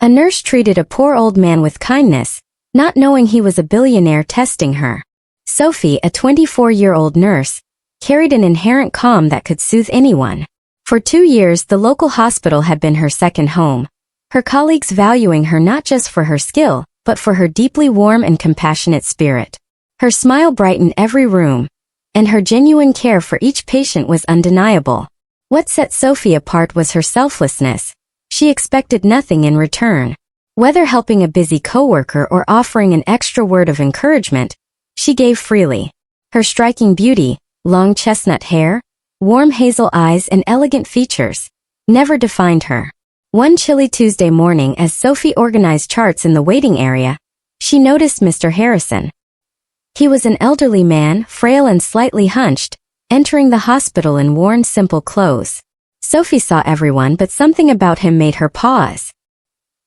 A nurse treated a poor old man with kindness, not knowing he was a billionaire testing her. Sophie, a 24-year-old nurse, carried an inherent calm that could soothe anyone. For 2 years, the local hospital had been her second home, her colleagues valuing her not just for her skill, but for her deeply warm and compassionate spirit. Her smile brightened every room, and her genuine care for each patient was undeniable. What set Sophie apart was her selflessness. She expected nothing in return. Whether helping a busy coworker or offering an extra word of encouragement, she gave freely. Her striking beauty, long chestnut hair, warm hazel eyes and elegant features, never defined her. One chilly Tuesday morning as Sophie organized charts in the waiting area, she noticed Mr. Harrison. He was an elderly man, frail and slightly hunched, entering the hospital in worn simple clothes. Sophie saw everyone, but something about him made her pause.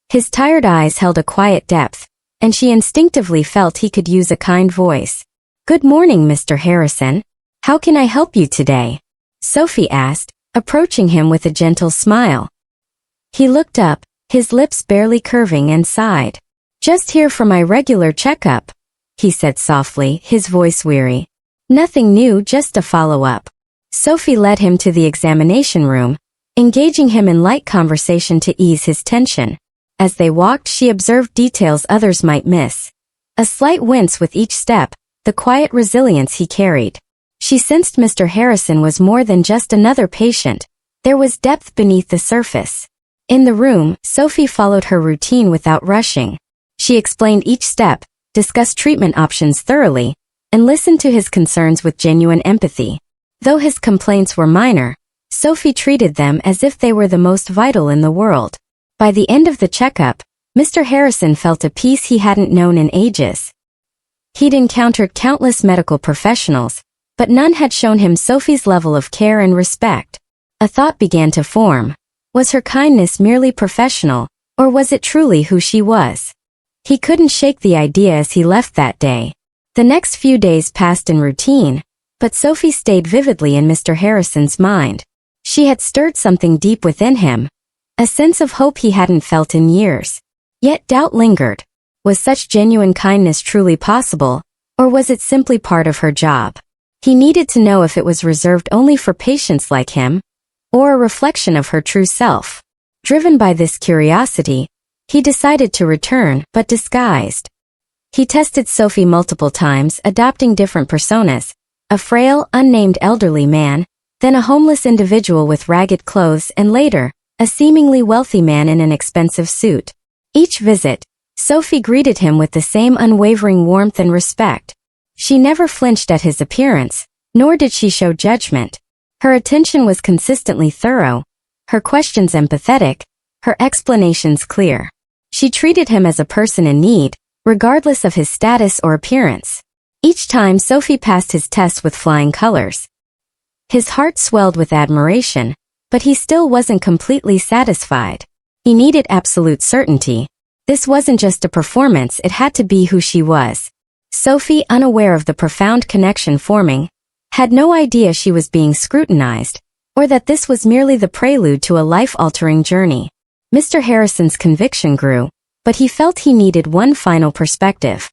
His tired eyes held a quiet depth, and she instinctively felt he could use a kind voice. "Good morning, Mr. Harrison. How can I help you today?" Sophie asked, approaching him with a gentle smile. He looked up, his lips barely curving, and sighed. "Just here for my regular checkup," he said softly, his voice weary. "Nothing new, just a follow-up." Sophie led him to the examination room, engaging him in light conversation to ease his tension. As they walked, she observed details others might miss. A slight wince with each step, the quiet resilience he carried. She sensed Mr. Harrison was more than just another patient. There was depth beneath the surface. In the room, Sophie followed her routine without rushing. She explained each step, discussed treatment options thoroughly, and listened to his concerns with genuine empathy. Though his complaints were minor, Sophie treated them as if they were the most vital in the world. By the end of the checkup, Mr. Harrison felt a peace he hadn't known in ages. He'd encountered countless medical professionals, but none had shown him Sophie's level of care and respect. A thought began to form. Was her kindness merely professional, or was it truly who she was? He couldn't shake the idea as he left that day. The next few days passed in routine, but Sophie stayed vividly in Mr. Harrison's mind. She had stirred something deep within him, a sense of hope he hadn't felt in years. Yet doubt lingered. Was such genuine kindness truly possible, or was it simply part of her job? He needed to know if it was reserved only for patients like him, or a reflection of her true self. Driven by this curiosity, he decided to return, but disguised. He tested Sophie multiple times, adopting different personas, a frail, unnamed elderly man, then a homeless individual with ragged clothes, and later, a seemingly wealthy man in an expensive suit. Each visit, Sophie greeted him with the same unwavering warmth and respect. She never flinched at his appearance, nor did she show judgment. Her attention was consistently thorough, her questions empathetic, her explanations clear. She treated him as a person in need, regardless of his status or appearance. Each time Sophie passed his tests with flying colors. His heart swelled with admiration, but he still wasn't completely satisfied. He needed absolute certainty. This wasn't just a performance, it had to be who she was. Sophie, unaware of the profound connection forming, had no idea she was being scrutinized, or that this was merely the prelude to a life-altering journey. Mr. Harrison's conviction grew, but he felt he needed one final perspective.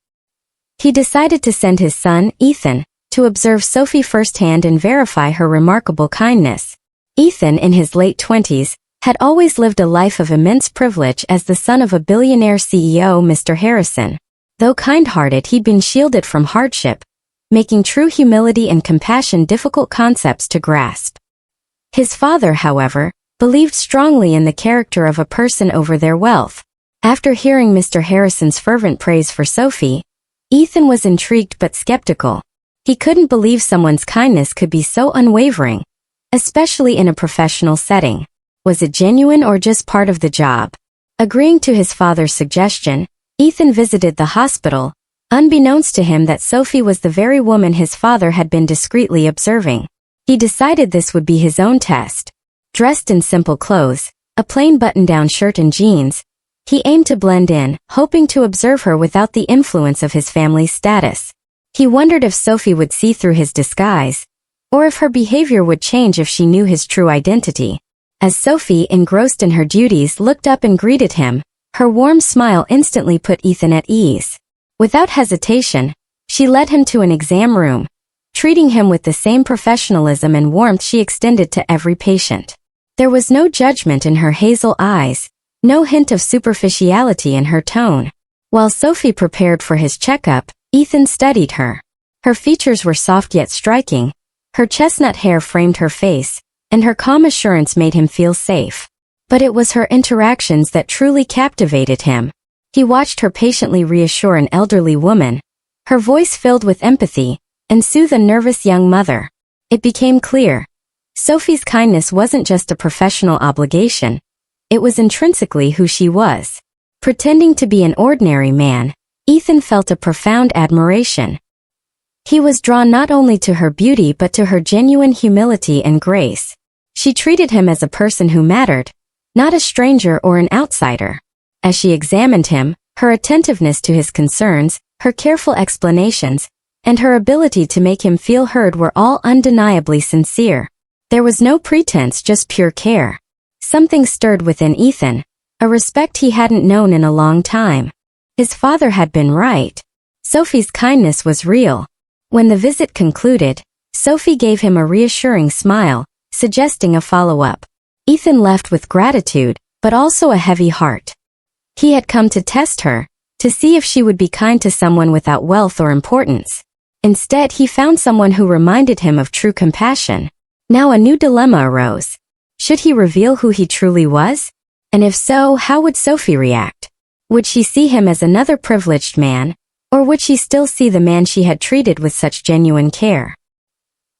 He decided to send his son, Ethan, to observe Sophie firsthand and verify her remarkable kindness. Ethan, in his late 20s, had always lived a life of immense privilege as the son of a billionaire CEO, Mr. Harrison. Though kind-hearted, he'd been shielded from hardship, making true humility and compassion difficult concepts to grasp. His father, however, believed strongly in the character of a person over their wealth. After hearing Mr. Harrison's fervent praise for Sophie, Ethan was intrigued but skeptical. He couldn't believe someone's kindness could be so unwavering, especially in a professional setting. Was it genuine or just part of the job? Agreeing to his father's suggestion, Ethan visited the hospital, unbeknownst to him that Sophie was the very woman his father had been discreetly observing. He decided this would be his own test. Dressed in simple clothes, a plain button-down shirt and jeans, he aimed to blend in, hoping to observe her without the influence of his family's status. He wondered if Sophie would see through his disguise, or if her behavior would change if she knew his true identity. As Sophie, engrossed in her duties, looked up and greeted him, Her warm smile instantly put Ethan at ease. Without hesitation, she led him to an exam room, treating him with the same professionalism and warmth she extended to every patient. There was no judgment in her hazel eyes, no hint of superficiality in her tone. While Sophie prepared for his checkup, Ethan studied her. Her features were soft yet striking, her chestnut hair framed her face, and her calm assurance made him feel safe. But it was her interactions that truly captivated him. He watched her patiently reassure an elderly woman, her voice filled with empathy, and soothe a nervous young mother. It became clear. Sophie's kindness wasn't just a professional obligation. It was intrinsically who she was. Pretending to be an ordinary man, Ethan felt a profound admiration. He was drawn not only to her beauty but to her genuine humility and grace. She treated him as a person who mattered, not a stranger or an outsider. As she examined him, her attentiveness to his concerns, her careful explanations, and her ability to make him feel heard were all undeniably sincere. There was no pretense, just pure care. Something stirred within Ethan, a respect he hadn't known in a long time. His father had been right. Sophie's kindness was real. When the visit concluded, Sophie gave him a reassuring smile, suggesting a follow-up. Ethan left with gratitude, but also a heavy heart. He had come to test her, to see if she would be kind to someone without wealth or importance. Instead, he found someone who reminded him of true compassion. Now a new dilemma arose. Should he reveal who he truly was? And if so, how would Sophie react? Would she see him as another privileged man, or would she still see the man she had treated with such genuine care?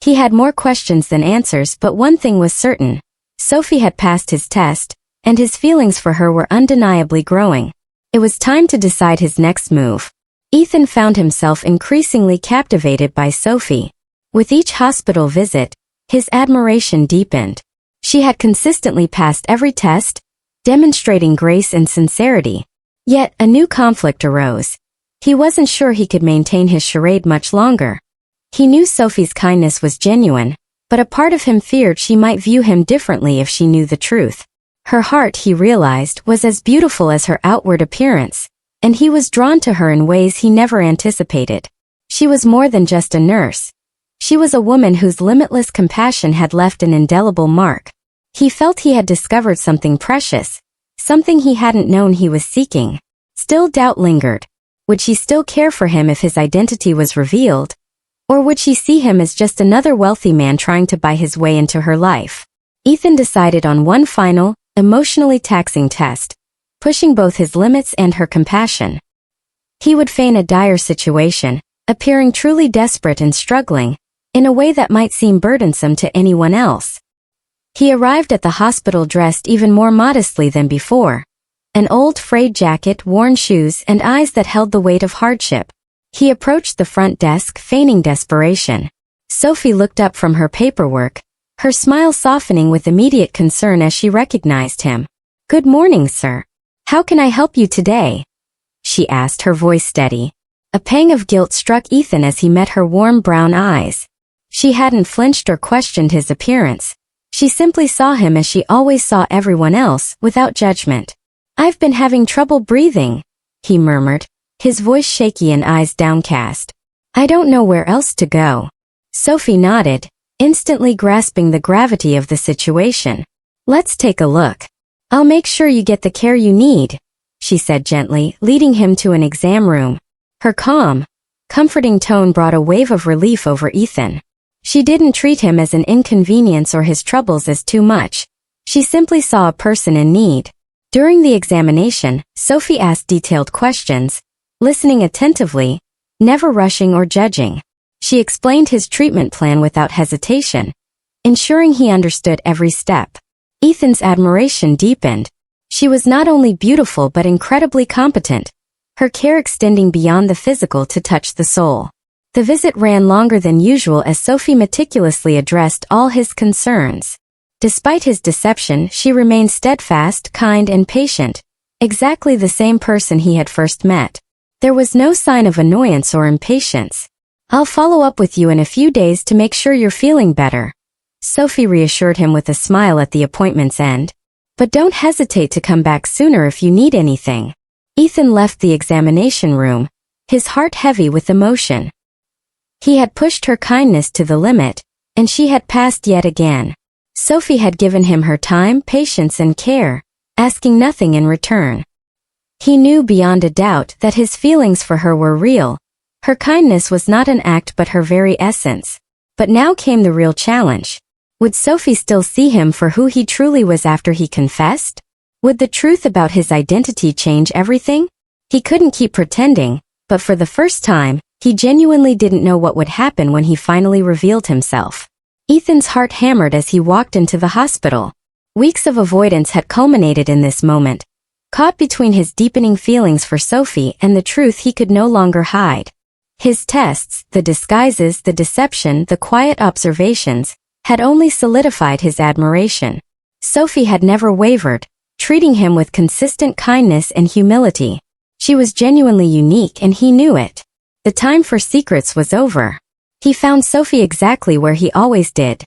He had more questions than answers, but one thing was certain. Sophie had passed his test, and his feelings for her were undeniably growing. It was time to decide his next move. Ethan found himself increasingly captivated by Sophie. With each hospital visit, his admiration deepened. She had consistently passed every test, demonstrating grace and sincerity. Yet, a new conflict arose. He wasn't sure he could maintain his charade much longer. He knew Sophie's kindness was genuine, but a part of him feared she might view him differently if she knew the truth. Her heart, he realized, was as beautiful as her outward appearance, and he was drawn to her in ways he never anticipated. She was more than just a nurse. She was a woman whose limitless compassion had left an indelible mark. He felt he had discovered something precious, something he hadn't known he was seeking. Still, doubt lingered. Would she still care for him if his identity was revealed? Or would she see him as just another wealthy man trying to buy his way into her life? Ethan decided on one final, emotionally taxing test, pushing both his limits and her compassion. He would feign a dire situation, appearing truly desperate and struggling, in a way that might seem burdensome to anyone else. He arrived at the hospital dressed even more modestly than before. An old frayed jacket, worn shoes, and eyes that held the weight of hardship. He approached the front desk, feigning desperation. Sophie looked up from her paperwork, her smile softening with immediate concern as she recognized him. "Good morning, sir. How can I help you today?" she asked, her voice steady. A pang of guilt struck Ethan as he met her warm brown eyes. She hadn't flinched or questioned his appearance. She simply saw him as she always saw everyone else, without judgment. "I've been having trouble breathing," he murmured, his voice shaky and eyes downcast. "I don't know where else to go." Sophie nodded, instantly grasping the gravity of the situation. "Let's take a look. I'll make sure you get the care you need," she said gently, leading him to an exam room. Her calm, comforting tone brought a wave of relief over Ethan. She didn't treat him as an inconvenience or his troubles as too much. She simply saw a person in need. During the examination, Sophie asked detailed questions, listening attentively, never rushing or judging. She explained his treatment plan without hesitation, ensuring he understood every step. Ethan's admiration deepened. She was not only beautiful but incredibly competent, her care extending beyond the physical to touch the soul. The visit ran longer than usual as Sophie meticulously addressed all his concerns. Despite his deception, she remained steadfast, kind, and patient, exactly the same person he had first met. There was no sign of annoyance or impatience. "I'll follow up with you in a few days to make sure you're feeling better," Sophie reassured him with a smile at the appointment's end. But don't hesitate to come back sooner if you need anything. Ethan left the examination room, his heart heavy with emotion. He had pushed her kindness to the limit, and she had passed yet again. Sophie had given him her time, patience, and care, asking nothing in return. He knew beyond a doubt that his feelings for her were real. Her kindness was not an act but her very essence. But now came the real challenge. Would Sophie still see him for who he truly was after he confessed? Would the truth about his identity change everything? He couldn't keep pretending, but for the first time, he genuinely didn't know what would happen when he finally revealed himself. Ethan's heart hammered as he walked into the hospital. Weeks of avoidance had culminated in this moment, caught between his deepening feelings for Sophie and the truth he could no longer hide. His tests, the disguises, the deception, the quiet observations, had only solidified his admiration. Sophie had never wavered, treating him with consistent kindness and humility. She was genuinely unique and he knew it. The time for secrets was over. He found Sophie exactly where he always did.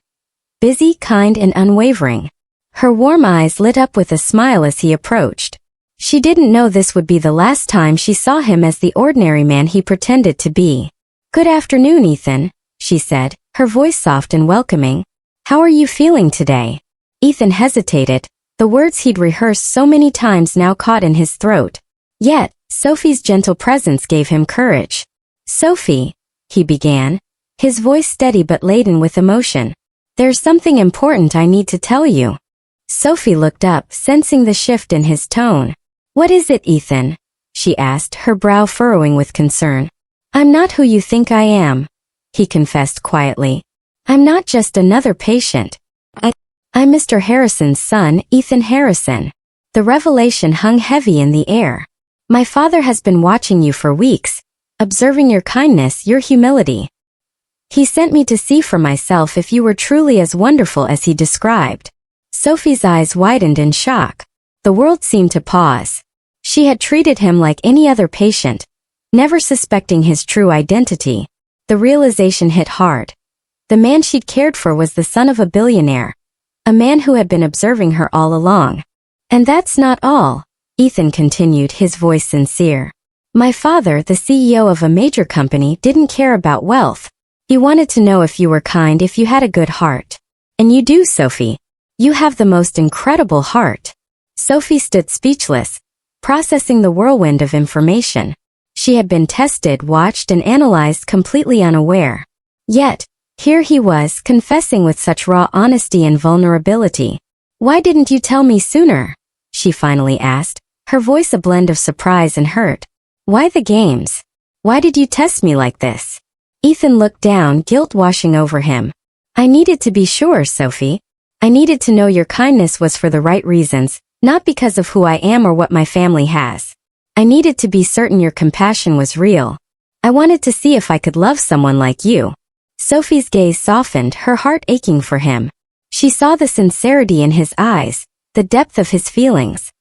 Busy, kind, and unwavering. Her warm eyes lit up with a smile as he approached. She didn't know this would be the last time she saw him as the ordinary man he pretended to be. "Good afternoon, Ethan," she said, her voice soft and welcoming. "How are you feeling today?" Ethan hesitated, the words he'd rehearsed so many times now caught in his throat. Yet, Sophie's gentle presence gave him courage. "Sophie," he began, his voice steady but laden with emotion. "There's something important I need to tell you." Sophie looked up, sensing the shift in his tone. "What is it, Ethan?" she asked, her brow furrowing with concern. "I'm not who you think I am," he confessed quietly. "I'm not just another patient. I'm Mr. Harrison's son, Ethan Harrison." The revelation hung heavy in the air. "My father has been watching you for weeks, observing your kindness, your humility. He sent me to see for myself if you were truly as wonderful as he described." Sophie's eyes widened in shock. The world seemed to pause. She had treated him like any other patient, never suspecting his true identity. The realization hit hard. The man she'd cared for was the son of a billionaire, a man who had been observing her all along. "And that's not all," Ethan continued, his voice sincere. "My father, the CEO of a major company, didn't care about wealth. He wanted to know if you were kind, if you had a good heart. And you do, Sophie. You have the most incredible heart." Sophie stood speechless, processing the whirlwind of information. She had been tested, watched, and analyzed completely unaware. Yet, here he was, confessing with such raw honesty and vulnerability. "Why didn't you tell me sooner?" she finally asked, her voice a blend of surprise and hurt. "Why the games? Why did you test me like this?" Ethan looked down, guilt washing over him. "I needed to be sure, Sophie. I needed to know your kindness was for the right reasons, not because of who I am or what my family has. I needed to be certain your compassion was real. I wanted to see if I could love someone like you." Sophie's gaze softened, her heart aching for him. She saw the sincerity in his eyes, the depth of his feelings.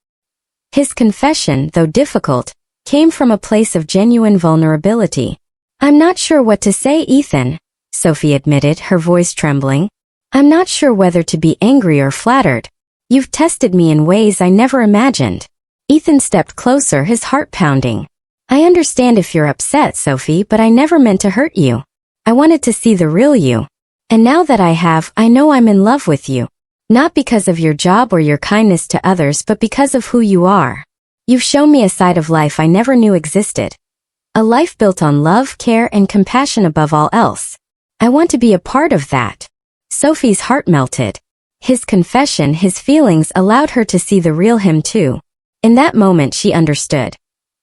His confession, though difficult, came from a place of genuine vulnerability. "I'm not sure what to say, Ethan," Sophie admitted, her voice trembling. "I'm not sure whether to be angry or flattered. You've tested me in ways I never imagined." Ethan stepped closer, his heart pounding. "I understand if you're upset, Sophie, but I never meant to hurt you. I wanted to see the real you. And now that I have, I know I'm in love with you. Not because of your job or your kindness to others, but because of who you are. You've shown me a side of life I never knew existed. A life built on love, care, and compassion above all else. I want to be a part of that." Sophie's heart melted. His confession, his feelings allowed her to see the real him too. In that moment she understood.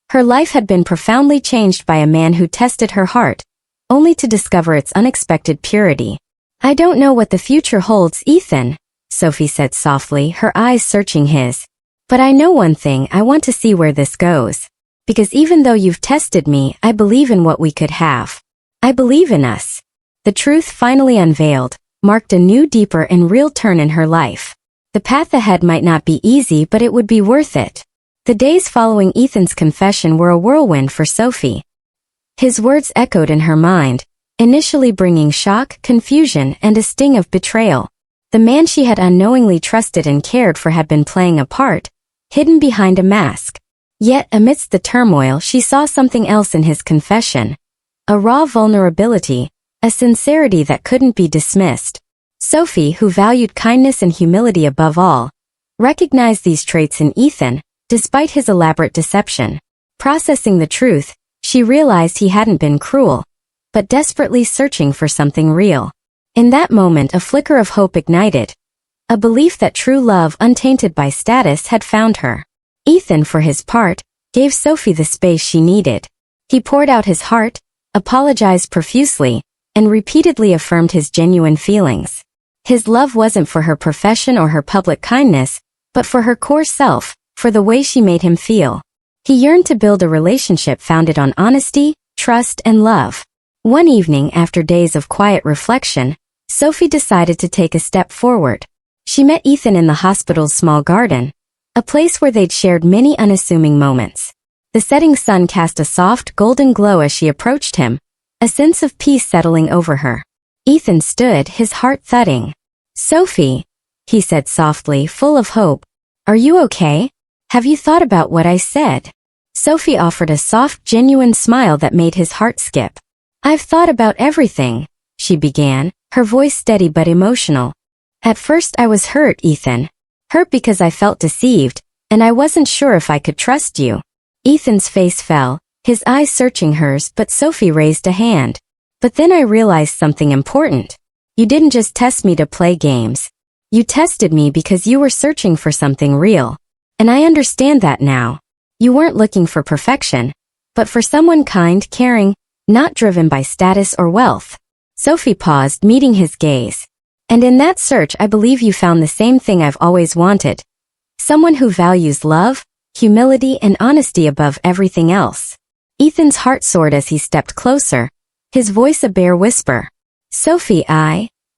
Her life had been profoundly changed by a man who tested her heart, only to discover its unexpected purity. "I don't know what the future holds, Ethan," Sophie said softly, her eyes searching his. "But I know one thing, I want to see where this goes. Because even though you've tested me, I believe in what we could have. I believe in us." The truth finally unveiled, marked a new, deeper, and real turn in her life. The path ahead might not be easy, but it would be worth it. The days following Ethan's confession were a whirlwind for Sophie. His words echoed in her mind, initially bringing shock, confusion, and a sting of betrayal. The man she had unknowingly trusted and cared for had been playing a part, hidden behind a mask. Yet, amidst the turmoil, she saw something else in his confession. A raw vulnerability, a sincerity that couldn't be dismissed. Sophie, who valued kindness and humility above all, recognized these traits in Ethan, despite his elaborate deception. Processing the truth, she realized he hadn't been cruel, but desperately searching for something real. In that moment, a flicker of hope ignited. A belief that true love, untainted by status, had found her. Ethan, for his part, gave Sophie the space she needed. He poured out his heart, apologized profusely, and repeatedly affirmed his genuine feelings. His love wasn't for her profession or her public kindness, but for her core self, for the way she made him feel. He yearned to build a relationship founded on honesty, trust, and love. One evening, after days of quiet reflection, Sophie decided to take a step forward. She met Ethan in the hospital's small garden, a place where they'd shared many unassuming moments. The setting sun cast a soft, golden glow as she approached him, a sense of peace settling over her. Ethan stood, his heart thudding. "Sophie," he said softly, full of hope, "are you okay? Have you thought about what I said?" Sophie offered a soft, genuine smile that made his heart skip. "I've thought about everything," she began, her voice steady but emotional. "At first I was hurt, Ethan. Hurt because I felt deceived, and I wasn't sure if I could trust you." Ethan's face fell, his eyes searching hers, but Sophie raised a hand. "But then I realized something important. You didn't just test me to play games. You tested me because you were searching for something real. And I understand that now. You weren't looking for perfection, but for someone kind, caring, not driven by status or wealth." Sophie paused, meeting his gaze. "And in that search, I believe you found the same thing I've always wanted. Someone who values love, humility, and honesty above everything else." Ethan's heart soared as he stepped closer, his voice a bare whisper. "Sophie,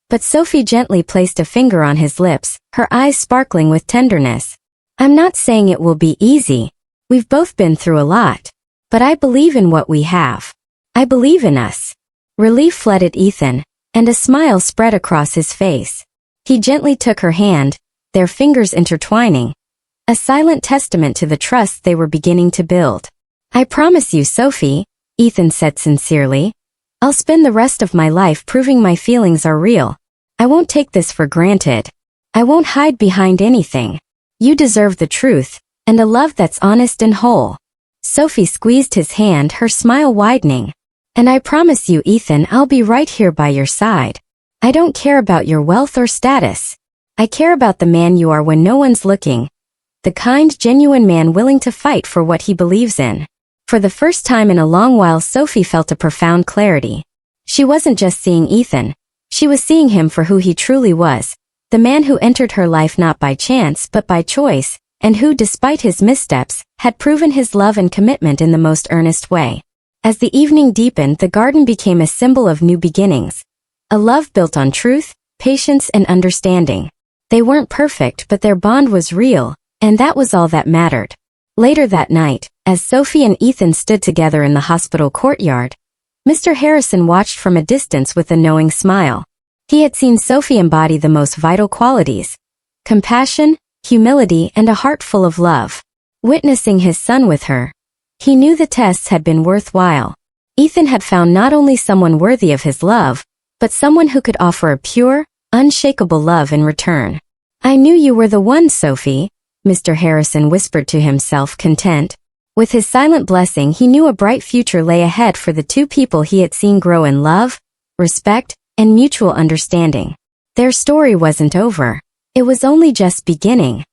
But Sophie gently placed a finger on his lips, her eyes sparkling with tenderness. "I'm not saying it will be easy. We've both been through a lot. But I believe in what we have. I believe in us." Relief flooded Ethan, and a smile spread across his face. He gently took her hand, their fingers intertwining, a silent testament to the trust they were beginning to build. "I promise you, Sophie," Ethan said sincerely, "I'll spend the rest of my life proving my feelings are real. I won't take this for granted. I won't hide behind anything. You deserve the truth, and a love that's honest and whole." Sophie squeezed his hand, her smile widening. "And I promise you, Ethan, I'll be right here by your side. I don't care about your wealth or status. I care about the man you are when no one's looking. The kind, genuine man willing to fight for what he believes in." For the first time in a long while, Sophie felt a profound clarity. She wasn't just seeing Ethan. She was seeing him for who he truly was, the man who entered her life not by chance but by choice, and who, despite his missteps, had proven his love and commitment in the most earnest way. As the evening deepened, the garden became a symbol of new beginnings. A love built on truth, patience, and understanding. They weren't perfect, but their bond was real, and that was all that mattered. Later that night, as Sophie and Ethan stood together in the hospital courtyard, Mr. Harrison watched from a distance with a knowing smile. He had seen Sophie embody the most vital qualities: compassion, humility, and a heart full of love. Witnessing his son with her, he knew the tests had been worthwhile. Ethan had found not only someone worthy of his love, but someone who could offer a pure, unshakable love in return. "I knew you were the one, Sophie," Mr. Harrison whispered to himself, content. With his silent blessing, he knew a bright future lay ahead for the two people he had seen grow in love, respect, and mutual understanding. Their story wasn't over. It was only just beginning.